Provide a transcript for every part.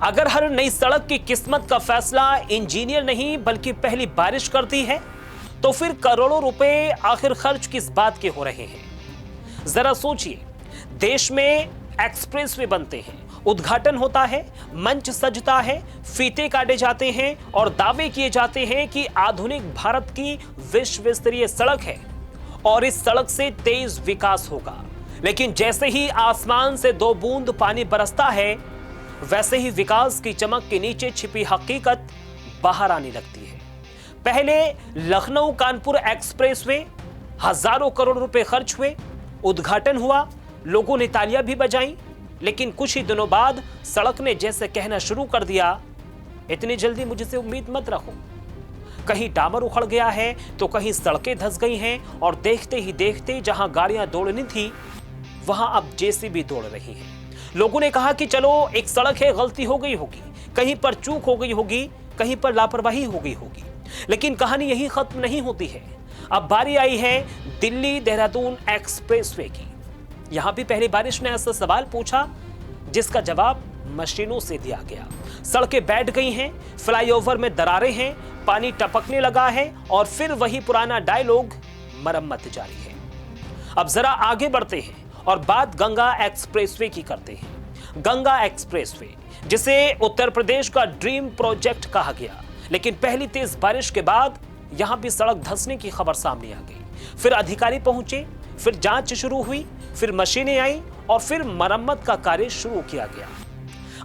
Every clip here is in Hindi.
अगर हर नई सड़क की किस्मत का फैसला इंजीनियर नहीं बल्कि पहली बारिश करती है, तो फिर करोड़ों रुपए आखिर खर्च किस बात के हो रहे हैं? जरा सोचिए, देश में एक्सप्रेसवे बनते हैं, उद्घाटन होता है, मंच सजता है, फीते काटे जाते हैं और दावे किए जाते हैं कि आधुनिक भारत की विश्व स्तरीय सड़क है और इस सड़क से तेज विकास होगा। लेकिन जैसे ही आसमान से दो बूंद पानी बरसता है, वैसे ही विकास की चमक के नीचे छिपी हकीकत बाहर आने लगती है। पहले लखनऊ कानपुर एक्सप्रेसवे, हजारों करोड़ रुपए खर्च हुए, उद्घाटन हुआ, लोगों ने तालियां भी बजाईं, लेकिन कुछ ही दिनों बाद सड़क ने जैसे कहना शुरू कर दिया, इतनी जल्दी मुझसे उम्मीद मत रखो। कहीं डामर उखड़ गया है तो कहीं सड़कें धंस गई हैं और देखते ही देखते जहां गाड़ियां दौड़नी थी वहां अब जेसीबी दौड़ रही है। लोगों ने कहा कि चलो एक सड़क है, गलती हो गई होगी, कहीं पर चूक हो गई होगी, कहीं पर लापरवाही हो गई होगी। लेकिन कहानी यही खत्म नहीं होती है। अब बारी आई है दिल्ली देहरादून एक्सप्रेसवे की। यहां भी पहली बारिश ने ऐसा सवाल पूछा जिसका जवाब मशीनों से दिया गया। सड़कें बैठ गई हैं, फ्लाईओवर में दरारें हैं, पानी टपकने लगा है और फिर वही पुराना डायलॉग, मरम्मत जारी है। अब जरा आगे बढ़ते हैं और बात गंगा एक्सप्रेसवे की करते हैं। गंगा एक्सप्रेसवे, जिसे उत्तर प्रदेश का ड्रीम प्रोजेक्ट कहा गया, लेकिन पहली तेज बारिश के बाद यहां भी सड़क धंसने की खबर सामने आ गई। फिर अधिकारी पहुंचे, फिर जांच शुरू हुई, फिर मशीनें आई और फिर मरम्मत का कार्य शुरू किया गया।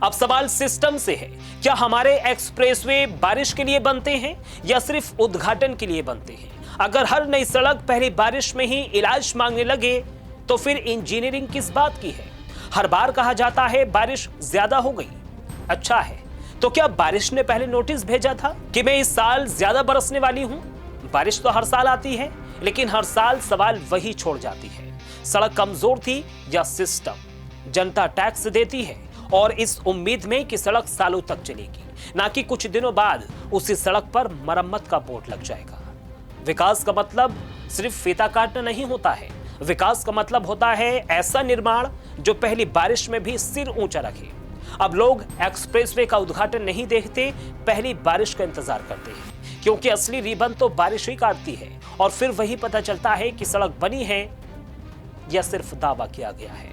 अब सवाल सिस्टम से है, क्या हमारे एक्सप्रेसवे बारिश के लिए बनते हैं या सिर्फ उद्घाटन के लिए बनते हैं? अगर हर नई सड़क पहली बारिश में ही इलाज मांगने लगे तो फिर इंजीनियरिंग किस बात की है? हर बार कहा जाता है बारिश ज्यादा हो गई। अच्छा है, तो क्या बारिश ने पहले नोटिस भेजा था कि मैं इस साल ज्यादा बरसने वाली हूं? बारिश तो हर साल आती है, लेकिन हर साल सवाल वही छोड़ जाती है, सड़क कमजोर थी या सिस्टम? जनता टैक्स देती है और इस उम्मीद में कि सड़क सालों तक चलेगी, ना कि कुछ दिनों बाद उसी सड़क पर मरम्मत का बोर्ड लग जाएगा। विकास का मतलब सिर्फ फीता काटना नहीं होता है। विकास का मतलब होता है ऐसा निर्माण जो पहली बारिश में भी सिर ऊंचा रखे। अब लोग एक्सप्रेसवे का उद्घाटन नहीं देखते, पहली बारिश का इंतजार करते हैं, क्योंकि असली रिबन तो बारिश ही काटती है और फिर वही पता चलता है कि सड़क बनी है या सिर्फ दावा किया गया है।